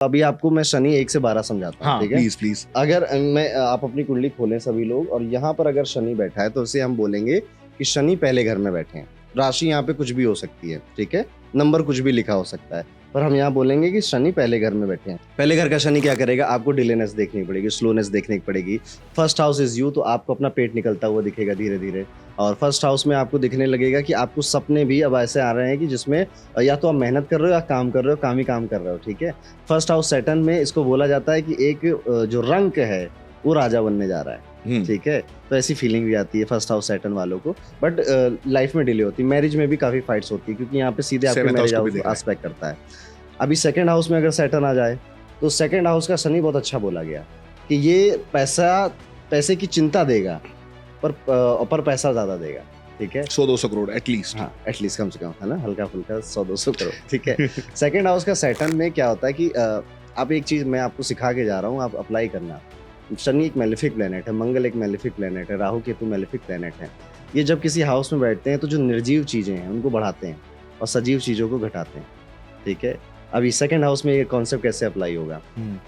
अभी आपको मैं शनि 1 से 12 समझाता हूँ, हाँ ठीक है? Please please. अगर मैं आप अपनी कुंडली खोलें सभी लोग, और यहाँ पर अगर शनि बैठा है तो उसे हम बोलेंगे कि शनि पहले घर में बैठे हैं। राशि यहाँ पे कुछ भी हो सकती है, ठीक है? नंबर कुछ भी लिखा हो सकता है, पर हम यहाँ बोलेंगे कि शनि पहले घर में बैठे हैं। पहले घर का शनि क्या करेगा? आपको डिलेनेस देखनी पड़ेगी, स्लोनेस देखनी पड़ेगी। फर्स्ट हाउस इज यू, तो आपको अपना पेट निकलता हुआ दिखेगा धीरे-धीरे, और फर्स्ट हाउस में आपको दिखने लगेगा कि आपको सपने भी अब ऐसे आ रहे हैं कि जिसमें या तो आप मेहनत कर रहे हो या काम कर रहे हो, काम ही काम कर रहे हो, ठीक है? फर्स्ट हाउस सैटर्न में इसको बोला जाता है कि एक जो रंक है वो राजा बनने जा रहा है, ठीक है? तो ऐसी फीलिंग भी आती है फर्स्ट हाउस सैटर्न वालों को, बट लाइफ में डिले होती है, मैरिज में भी काफी फाइट्स होती है, क्योंकि यहाँ पे सीधे आपके Seventh house मैरिज को भी हाउस देख रहे हैं। एस्पेक्ट करता है। अभी सेकंड हाउस में अगर सैटर्न आ जाए तो सेकंड हाउस का शनि बहुत अच्छा बोला गया कि ये पैसे की चिंता देगा, पर पैसा ज्यादा देगा, ठीक है? 100-200 करोड़ एटलीस्ट। हाँ, एटलीस्ट कम से कम, है ना? हल्का-फुल्का 100-200 करोड़, ठीक है? सेकंड हाउस का सैटर्न में क्या होता है कि आप एक चीज़ मैं आपको सिखा के जा रहा हूँ, आप अप्लाई करना। शनि एक मैलेफिक प्लैनेट है, मंगल एक मैलेफिक प्लैनेट है, राहु केतु मैलेफिक प्लैनेट है। ये जब किसी हाउस में बैठते हैं तो जो निर्जीव चीज़ें हैं उनको बढ़ाते हैं और सजीव चीज़ों को घटाते हैं, ठीक है? अभी सेकंड हाउस में ये कॉन्सेप्ट कैसे अप्लाई होगा?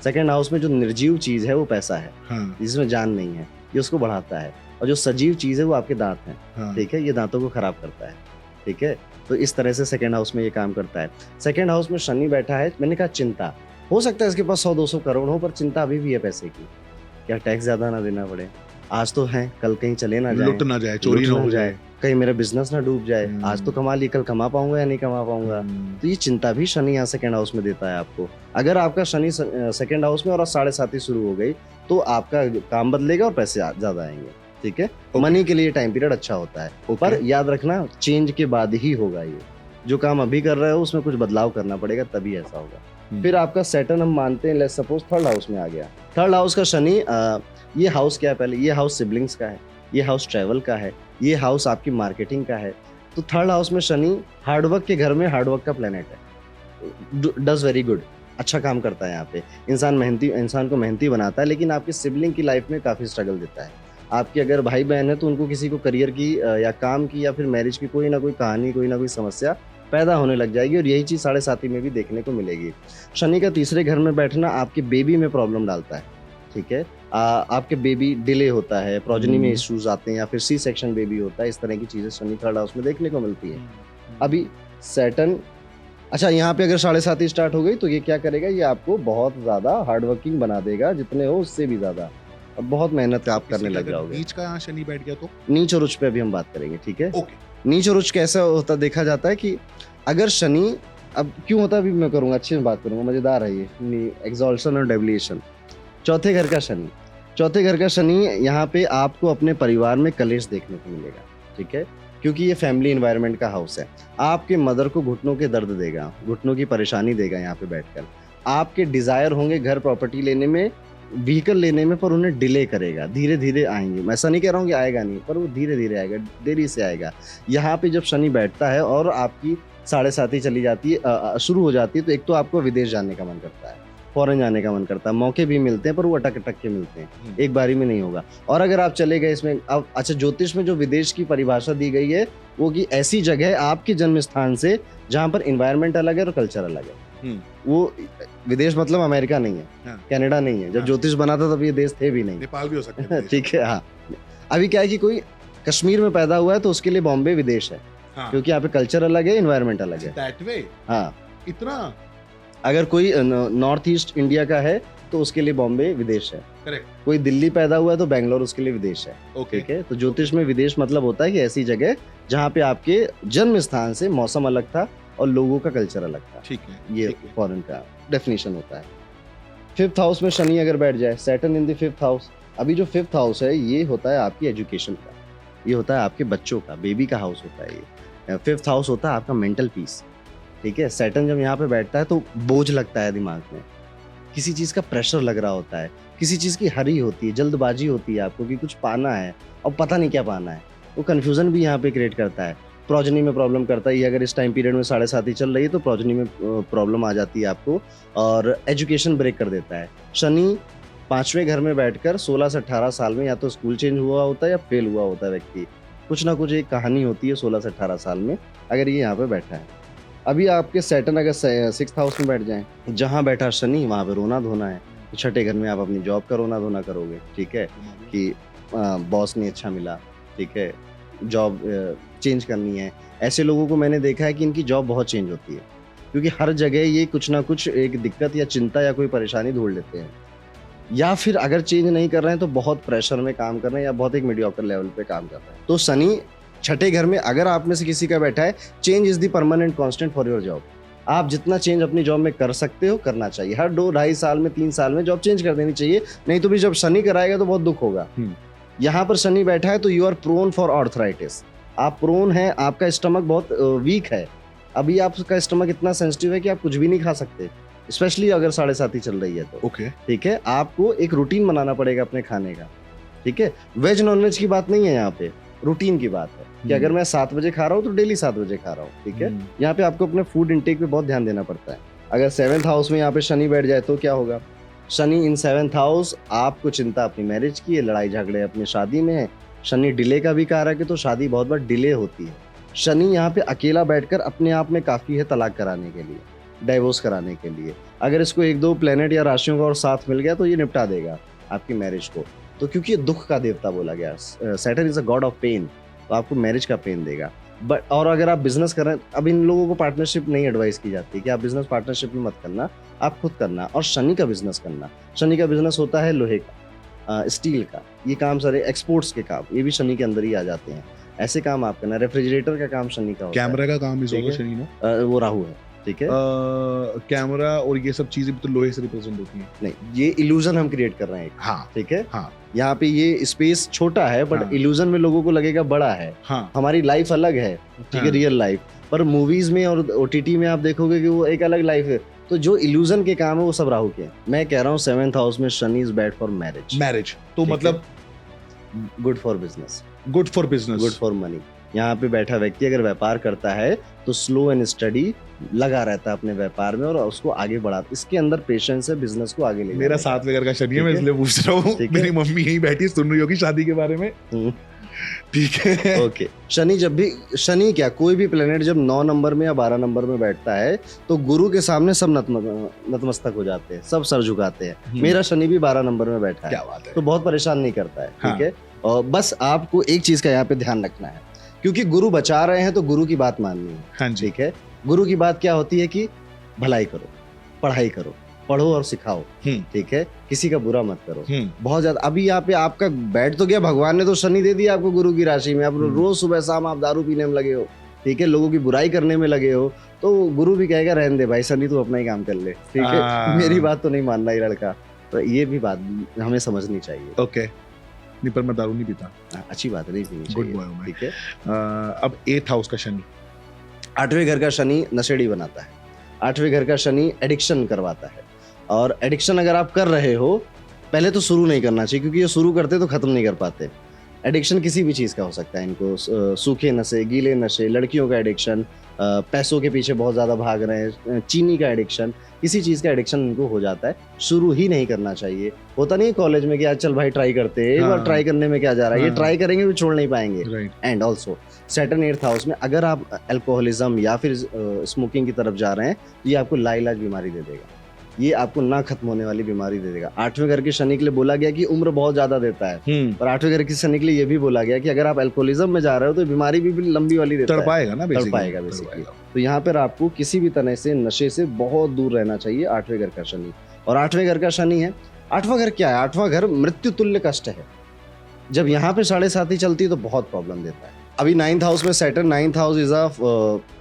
सेकंड हाउस में जो निर्जीव चीज़ है वो पैसा है, हाँ जिसमें जान नहीं है, ये उसको बढ़ाता है, और जो सजीव चीज़ है वो आपके दाँत हैं। हाँ। ठीक है? ये दांतों को खराब करता है, ठीक है? तो इस तरह से सेकंड हाउस में ये काम करता है। सेकंड हाउस में शनि बैठा है, मैंने कहा चिंता। हो सकता है इसके पास 100-200 करोड़ हो, पर चिंता अभी भी है पैसे की। क्या टैक्स ज़्यादा ना देना पड़े? आज तो है, कल कहीं चले ना जाएँ, लुट ना जाए, चोरी लुट ना हो जाए। कहीं मेरा बिज़नेस ना डूब जाए। आज तो कमा ली, कल कमा पाऊँगा या नहीं कमा पाऊँगा? तो ये चिंता भी शनि यहाँ सेकंड हाउस में देता है आपको। अगर आपका शनि सेकंड हाउस में और 7.5 शुरू हो गई, तो आपका काम बदलेगा और पैसे ज़्यादा आएँगे, ठीक है? मनी के लिए टाइम पीरियड अच्छा होता है, पर याद रखना चेंज के बाद ही होगा ये। जो काम अभी कर रहे हो उसमें कुछ बदलाव करना पड़ेगा, तभी ऐसा होगा। फिर आपका सैटर्न हम मानते हैं, लेट्स सपोज थर्ड हाउस में आ गया। थर्ड हाउस का शनि, ये हाउस क्या है? पहले ये हाउस सिबलिंग्स का है, ये हाउस ट्रैवल का है, ये हाउस आपकी मार्केटिंग का है। तो थर्ड हाउस में शनि हार्डवर्क के घर में हार्डवर्क का प्लैनेट है। डज वेरी गुड, अच्छा काम करता है यहाँ पे। इंसान को मेहनती बनाता है, लेकिन आपके सिबलिंग की लाइफ में काफ़ी स्ट्रगल देता है। आपके अगर भाई बहन है तो उनको किसी को करियर की या काम की या फिर मैरिज की कोई ना कोई कहानी, कोई ना कोई समस्या पैदा होने लग जाएगी, और यही चीज़ 7.5 में भी देखने को मिलेगी। शनि का तीसरे घर में बैठना आपके बेबी में प्रॉब्लम डालता है, ठीक है? आपके बेबी डिले होता है, प्रोजेनी में इश्यूज आते हैं, या फिर सी सेक्शन बेबी होता है। इस तरह की चीज़ें शनि थर्ड हाउस में देखने को मिलती है। अभी सैटर्न, अच्छा यहाँ पे अगर 7.5 स्टार्ट हो गई तो ये क्या करेगा? ये आपको बहुत ज़्यादा हार्ड वर्किंग बना देगा, जितने हो उससे भी ज़्यादा। अब बहुत मेहनत आप करने लग जाओगे। बीच का यहाँ शनि बैठ गया तो नीच और उच्च पे अभी हम बात करेंगे, ठीक है? ओके। नीच और उच्च कैसा होता देखा जाता है कि अगर शनि, अब क्यों होता है अभी मैं करूँगा, अच्छे से बात करूँगा, मज़ेदार है ये। एक्सॉल्शन और डेविएशन। चौथे घर का शनि यहाँ पे आपको अपने परिवार में कलेश देखने को मिलेगा, ठीक है? क्योंकि ये फैमिली एनवायरनमेंट का हाउस है। आपके मदर को घुटनों के दर्द देगा, घुटनों की परेशानी देगा यहाँ पे बैठकर। आपके डिज़ायर होंगे घर प्रॉपर्टी लेने में, व्हीकल लेने में, पर उन्हें डिले करेगा, धीरे-धीरे आएँगे। मैं ऐसा नहीं कह रहा हूँ कि आएगा नहीं, पर वो धीरे-धीरे आएगा, देरी से आएगा। यहाँ पे जब शनि बैठता है और आपकी 7.5 चली जाती है, शुरू हो जाती है, तो एक तो आपको विदेश जाने का मन करता है, फॉरेन जाने का मन करता है, मौके भी मिलते हैं, पर वो अटक-अटक के मिलते हैं, एक बारी में नहीं होगा। और अगर आप चले गए इसमें, अब अच्छा ज्योतिष में जो विदेश की परिभाषा दी गई है, वो कि ऐसी जगह आपके जन्म स्थान से जहाँ पर एनवायरनमेंट अलग है और कल्चर अलग है। वो विदेश मतलब अमेरिका नहीं है, कनाडा नहीं है। जब ज्योतिष बना था तब ये देश थे भी नहीं, नेपाल भी हो सकता है। ठीक है? हाँ। अभी क्या है कि कोई कश्मीर में पैदा हुआ है तो उसके लिए बॉम्बे विदेश है, क्योंकि यहाँ पे कल्चर अलग है, एनवायरनमेंट अलग है। That way. हाँ, इतना। अगर कोई नॉर्थ ईस्ट इंडिया का है तो उसके लिए बॉम्बे विदेश है। करेक्ट। कोई दिल्ली पैदा हुआ है तो बैंगलोर उसके लिए विदेश है, ओके। ठीक है? तो ज्योतिष में विदेश मतलब होता है कि ऐसी जगह जहाँ पे आपके जन्म स्थान से मौसम अलग था और लोगों का कल्चर अलग था, ठीक है? ये फॉरेन का डेफिनेशन होता है। फिफ्थ हाउस में शनि अगर बैठ जाए, Saturn in the fifth house. अभी जो फिफ्थ हाउस है ये होता है आपकी एजुकेशन का, ये होता है आपके बच्चों का, बेबी का हाउस होता है ये। फिफ्थ हाउस होता है आपका मेंटल पीस, ठीक है? सैटर्न जब यहाँ पे बैठता है तो बोझ लगता है दिमाग में, किसी चीज़ का प्रेशर लग रहा होता है, किसी चीज़ की हरी होती है, जल्दबाजी होती है आपको कि कुछ पाना है और पता नहीं क्या पाना है। वो कन्फ्यूज़न भी यहाँ पे क्रिएट करता है। प्रोजेनी में प्रॉब्लम करता है, ये अगर इस टाइम पीरियड में 7.5 चल रही है तो प्रोजेनी में प्रॉब्लम आ जाती है आपको, और एजुकेशन ब्रेक कर देता है। शनि 5वें घर में बैठकर 16 से 18 साल में या तो स्कूल चेंज हुआ होता है या फेल हुआ होता है व्यक्ति। कुछ ना कुछ एक कहानी होती है 16 से 18 साल में, अगर ये यहाँ पे बैठा है। अभी आपके सैटर्न अगर 6th हाउस में बैठ जाए, जहाँ बैठा शनि वहाँ पे रोना धोना है। तो छठे घर में आप अपनी जॉब का रोना धोना करोगे, ठीक है, कि बॉस नहीं अच्छा मिला, ठीक है, जॉब चेंज करनी है। ऐसे लोगों को मैंने देखा है कि इनकी जॉब बहुत चेंज होती है, क्योंकि हर जगह ये कुछ ना कुछ एक दिक्कत या चिंता या कोई परेशानी ढूंढ लेते हैं, या फिर अगर चेंज नहीं कर रहे हैं तो बहुत प्रेशर में काम कर रहे हैं या बहुत एक मीडियोकर लेवल पे काम कर रहे हैं। तो शनि छठे घर में अगर आप में से किसी का बैठा है, change is the permanent constant for your job. आप जितना चेंज अपनी जॉब में कर सकते हो करना चाहिए। हर 2-2.5 साल में 3 साल में जॉब चेंज कर देनी चाहिए, नहीं तो भी जब शनि कराएगा तो बहुत दुख होगा। यहाँ पर शनि बैठा है तो you are prone for arthritis. आप प्रोन है, आपका स्टमक बहुत वीक है। अभी आपका स्टमक इतना सेंसिटिव है कि आप कुछ भी नहीं खा सकते, स्पेशली अगर 7.5 चल रही है तो। ओके, ठीक है, आपको एक रूटीन बनाना पड़ेगा अपने खाने का, ठीक है। वेज नॉन वेज की बात नहीं है यहाँ पे, रूटीन की बात है कि अगर मैं 7 बजे खा रहा हूँ तो डेली 7 बजे खा रहा हूँ, ठीक है। यहाँ पे आपको अपने फूड इंटेक पे बहुत ध्यान देना पड़ता है। अगर 7th हाउस में यहाँ पे शनि बैठ जाए तो क्या होगा? शनि इन 7th हाउस, आपको चिंता अपनी मैरिज की है, लड़ाई झगड़े अपनी शादी में है। शनि डिले का भी कारक है, तो शादी बहुत बार डिले होती है। शनि यहाँ पे अकेला बैठकर अपने आप में काफी है तलाक कराने के लिए, डाइवोर्स कराने के लिए। अगर इसको 1-2 प्लेनेट या राशियों का और साथ मिल गया तो ये निपटा देगा आपकी मैरिज को। तो क्योंकि ये दुख का देवता बोला गया, Saturn is a god of pain, तो आपको मैरिज का पेन देगा। बट और अगर आप बिजनेस कर रहे हैं, अब इन लोगों को पार्टनरशिप नहीं एडवाइस की जाती कि आप बिजनेस पार्टनरशिप में मत करना, आप खुद करना और शनि का बिजनेस करना। शनि का बिजनेस होता है लोहे का, स्टील का, ये काम सारे एक्सपोर्ट्स के काम, ये भी शनि के अंदर ही आ जाते हैं। ऐसे काम आप करना। रेफ्रिजरेटर का काम शनि का होता है। कैमरा का काम इस होगा शनि ना, वो राहु है, ठीक है। कैमरा और ये सब चीजें भी तो लोहे से रिप्रेजेंट होती हैं। नहीं, ये इल्यूजन हम क्रिएट कर रहे हैं, हाँ, ठीक है। हाँ, यहाँ पे ये स्पेस छोटा है बट हाँ, इल्यूजन में लोगों को लगेगा बड़ा है। हाँ, हमारी लाइफ अलग है, ठीक है, हाँ, रियल लाइफ, पर मूवीज में और ओटीटी में आप देखोगे कि वो एक अलग लाइफ है। तो जो इल्यूजन के काम है वो सब राहु के हैं। मैं कह रहा हूँ 7th हाउस में Shani is bad for marriage. Marriage तो ठीक मतलब good for business, good for business, good for money. यहाँ पे बैठा व्यक्ति अगर व्यापार करता है तो स्लो एंड स्टडी लगा रहता है अपने व्यापार में और उसको आगे बढ़ा, इसके अंदर पेशेंस है बिजनेस को आगे ले मेरा जाने का। 7वें घर का शनि है, मैं ठीक है। इसलिए पूछ रहा हूँ। ठीक है। मेरी मम्मी यहीं बैठी सुन रही होगी शादी के बारे में, हम्म, ठीक है। ओके। शनि जब भी, शनि क्या, कोई भी प्लेनेट जब 9 नंबर में या 12 नंबर में बैठता है तो गुरु के सामने सब नतमस्तक हो जाते हैं, सब सर झुकाते हैं। मेरा शनि भी 12 नंबर में बैठा है, क्या बात है। तो बहुत परेशान नहीं करता है, हाँ। ठीक है। और बस आपको एक चीज का यहाँ पे ध्यान रखना है, क्योंकि गुरु बचा रहे हैं तो गुरु की बात माननी है, हाँ जी, ठीक है। गुरु की बात क्या होती है कि भलाई करो, पढ़ाई करो, पढ़ो और सिखाओ, ठीक है, किसी का बुरा मत करो। बहुत ज्यादा अभी यहाँ पे आपका बैठ तो गया, भगवान ने तो शनि दे दिया आपको गुरु की राशि में, आप रोज सुबह शाम आप दारू पीने में लगे हो, ठीक है, लोगों की बुराई करने में लगे हो, तो गुरु भी कहेगा रहने दे भाई शनि, तू अपना ही काम कर ले, ठीक है, मेरी बात तो नहीं मान रहा ये लड़का। तो ये भी बात हमें समझनी चाहिए। ओके, नहीं पर मैं दारू नहीं पीता। अच्छी बात है, नहीं पीनी गुड चाहिए, बॉय हूं मैं। ठीक है। अब 8th हाउस का शनि, 8वें घर का शनि नशेड़ी बनाता है। 8वें घर का शनि एडिक्शन करवाता है, और एडिक्शन अगर आप कर रहे हो, पहले तो शुरू नहीं करना चाहिए, क्योंकि ये शुरू करते तो खत्म नहीं कर पाते। एडिक्शन किसी भी चीज़ का हो सकता है इनको, सूखे नशे, गीले नशे, लड़कियों का एडिक्शन, पैसों के पीछे बहुत ज़्यादा भाग रहे हैं, चीनी का एडिक्शन, किसी चीज़ का एडिक्शन इनको हो जाता है। शुरू ही नहीं करना चाहिए। होता नहीं कॉलेज में कि आज चल भाई ट्राई करते हैं, एक बार हाँ। ट्राई करने में क्या जा रहा है, ये हाँ। ट्राई करेंगे भी छोड़ नहीं पाएंगे। Right, and also Saturn 8th house में अगर आप अल्कोहलिज्म या फिर स्मोकिंग की तरफ जा रहे हैं तो ये आपको लाइलाज बीमारी दे देगा, ये आपको ना खत्म होने वाली बीमारी दे देगा। 8वें घर के शनि के लिए बोला गया कि उम्र बहुत ज्यादा देता है, और 8वें घर के शनि के लिए ये भी बोला गया कि अगर आप अल्कोहलिज्म में जा रहे हो तो बीमारी भी लंबी वाली देता है, तड़पाएगा ना, basically, तड़पाएगा बेसिकली। तो यहाँ पर आपको किसी भी तरह से नशे से बहुत दूर रहना चाहिए 8वें घर का शनि। और 8वें घर का शनि है, 8वां घर क्या है? 8वां घर मृत्यु तुल्य कष्ट है। जब यहाँ पे 7.5 चलती है तो बहुत प्रॉब्लम देता है। अभी 9th हाउस में Saturn, 9th house is a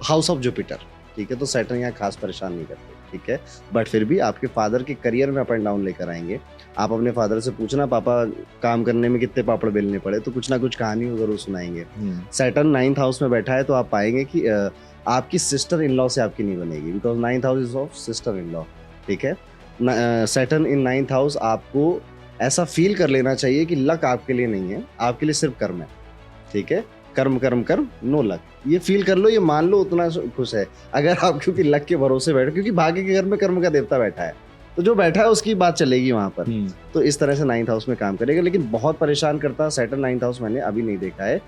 house of Jupiter, ठीक है, तो सैटर्न यहाँ खास परेशान नहीं करते, ठीक है। बट फिर भी आपके फादर के करियर में अप एंड डाउन लेकर आएंगे। आप अपने फादर से पूछना पापा काम करने में कितने पापड़ बेलने पड़े, तो कुछ ना कुछ कहानी वो जरूर सुनाएंगे। सैटर्न 9th हाउस में बैठा है तो आप पाएंगे कि आपकी सिस्टर इन लॉ से आपकी नहीं बनेगी, because 9th house is of sister in law, ठीक है। सैटर्न इन 9th हाउस, आपको ऐसा फील कर लेना चाहिए कि लक आपके लिए नहीं है, आपके लिए सिर्फ कर्म है, ठीक है। कर्म कर्म कर्म, नो लक, ये फील कर लो, ये मान लो, उतना खुश है। अगर आप क्योंकि लक के भरोसे बैठो, क्योंकि भाग्य के घर में कर्म का देवता बैठा है, तो जो बैठा है उसकी बात चलेगी वहां पर। तो इस तरह से 9th हाउस में काम करेगा, लेकिन बहुत परेशान करता है सैटर्न 9th हाउस, मैंने अभी नहीं देखा है।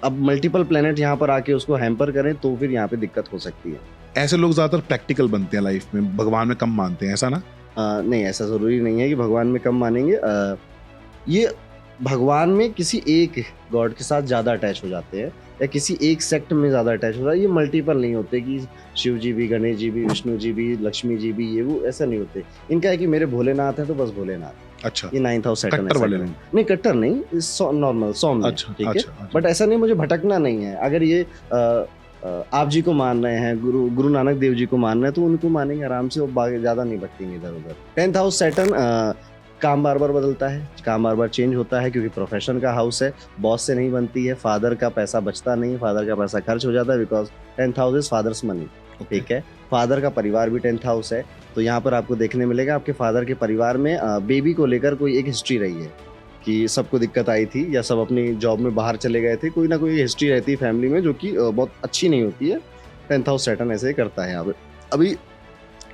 अब मल्टीपल प्लेनेट यहाँ पर आके उसको हैम्पर करें तो फिर यहाँ पे दिक्कत हो सकती है। ऐसे लोग ज्यादातर प्रैक्टिकल बनते हैं लाइफ में, भगवान में कम मानते हैं, ऐसा ना? नहीं, ऐसा ज़रूरी नहीं है कि भगवान में कम मानेंगे। ये भगवान में किसी एक गॉड के साथ ज़्यादा अटैच हो जाते हैं या किसी एक सेक्ट में ज़्यादा अटैच हो जाते हैं। ये मल्टीपल नहीं होते कि शिव जी भी, गणेश जी भी, विष्णु जी भी, लक्ष्मी जी भी, ये वो ऐसा नहीं होते। इनका है कि मेरे भोलेनाथ है तो बस भोलेनाथ। अच्छा, ये 9th हाउस सैटर्न कट्टर वाले है। लोग। नहीं, कट्टर नहीं, नॉर्मल सौम्य, अच्छा, ठीक है। अच्छा, बट ऐसा नहीं मुझे भटकना नहीं है। अगर ये आप जी को मान रहे हैं, गुरु नानक देव जी को मान रहे हैं, तो उनको मानेंगे आराम से, वो ज़्यादा नहीं भटकेंगे इधर उधर। 10th हाउस सैटर्न काम बार बार बदलता है, काम बार बार चेंज होता है, क्योंकि प्रोफेशन का हाउस है, बॉस से नहीं बनती है, फादर का पैसा बचता नहीं, फादर का पैसा खर्च हो जाता है, because 10th house is father's money, ठीक है। फादर का परिवार भी 10th हाउस है, तो यहाँ पर आपको देखने मिलेगा आपके फादर के परिवार में बेबी को लेकर कोई एक हिस्ट्री रही है कि सबको दिक्कत आई थी या सब अपनी जॉब में बाहर चले गए थे, कोई ना कोई हिस्ट्री रहती है फैमिली में जो कि बहुत अच्छी नहीं होती है। 10th हाउस सैटर्न ऐसे ही करता है यहाँ पे। अभी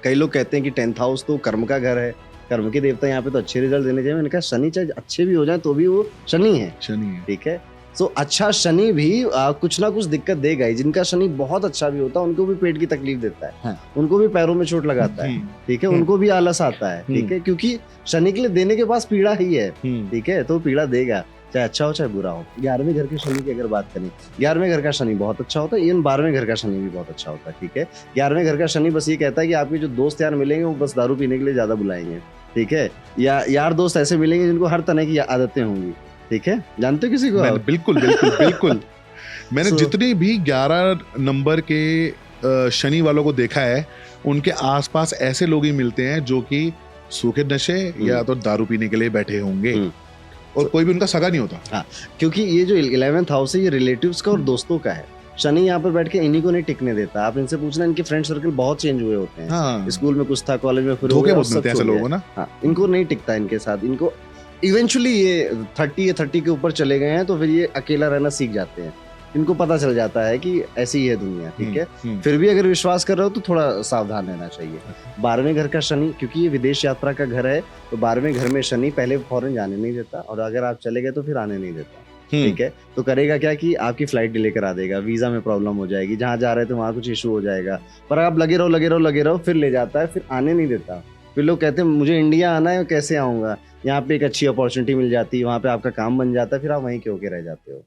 कई लोग कहते हैं कि 10th हाउस तो कर्म का घर है, कर्म के देवता यहाँ पे तो अच्छे रिजल्ट देने चाहिए। मैंने कहा शनि चाहे अच्छे भी हो जाए तो भी वो शनि है, शनि है। ठीक है। सो अच्छा शनि भी कुछ ना कुछ दिक्कत देगा ही। जिनका शनि बहुत अच्छा भी होता है उनको भी पेट की तकलीफ देता है, हाँ। उनको भी पैरों में चोट लगाता है, ठीक है, उनको भी आलस आता है, ठीक है, क्योंकि शनि के लिए देने के पास पीड़ा ही है, ठीक है, तो पीड़ा देगा, चाहे अच्छा हो चाहे बुरा हो। 11वें घर के शनि की अगर बात करें, 11वें घर का शनि बहुत अच्छा होता है, इवन 12वें घर का शनि भी बहुत अच्छा होता है, ठीक है। 11वें घर का शनि बस ये कहता है कि आपके जो दोस्त यार मिलेंगे वो बस दारू पीने के लिए ज्यादा बुलाएंगे, ठीक है, या यार दोस्त ऐसे मिलेंगे जिनको हर तरह की आदतें होंगी, ठीक है। जानते हो किसी को? बिल्कुल बिल्कुल बिल्कुल। मैंने जितने भी 11 नंबर के शनि वालों को देखा है, उनके आसपास ऐसे लोग ही मिलते हैं जो कि सूखे नशे या तो दारू पीने के लिए बैठे होंगे, और कोई भी उनका सगा नहीं होता। हाँ, क्योंकि ये जो 11th हाउस है ये रिलेटिव्स का और दोस्तों का है। शनि यहाँ पर बैठ के इन्हीं को नहीं टिकने देता। आप इनसे पूछना, इनके फ्रेंड सर्कल बहुत चेंज हुए होते हैं। हाँ। स्कूल में कुछ था, कॉलेज में फिर धोखे बहुत मिलते हैं ऐसे लोगों को ना। हाँ, इनको नहीं टिकता इनके साथ। इनको इवेंचुअली ये 30 या 30 के ऊपर चले गए हैं तो फिर ये अकेला रहना सीख जाते हैं। इनको पता चल जाता है कि ऐसी ही है दुनिया, ठीक है। फिर भी अगर विश्वास कर रहे हो तो थोड़ा सावधान रहना चाहिए। 12वें घर का शनि, क्योंकि ये विदेश यात्रा का घर है, तो 12वें घर में शनि पहले फॉरेन जाने नहीं देता, और अगर आप चले गए तो फिर आने नहीं देता, ठीक है। तो करेगा क्या कि आपकी फ्लाइट डिले करा देगा, वीजा में प्रॉब्लम हो जाएगी, जहाँ जा रहे थे वहाँ कुछ इशू हो जाएगा, पर आप लगे रहो, फिर ले जाता है, फिर आने नहीं देता। फिर लोग कहते हैं मुझे इंडिया आना है, कैसे आऊँगा, यहाँ पे एक अच्छी अपॉर्चुनिटी मिल जाती है, वहाँ पे आपका काम बन जाता है, फिर आप वहीं के होके रह जाते हो।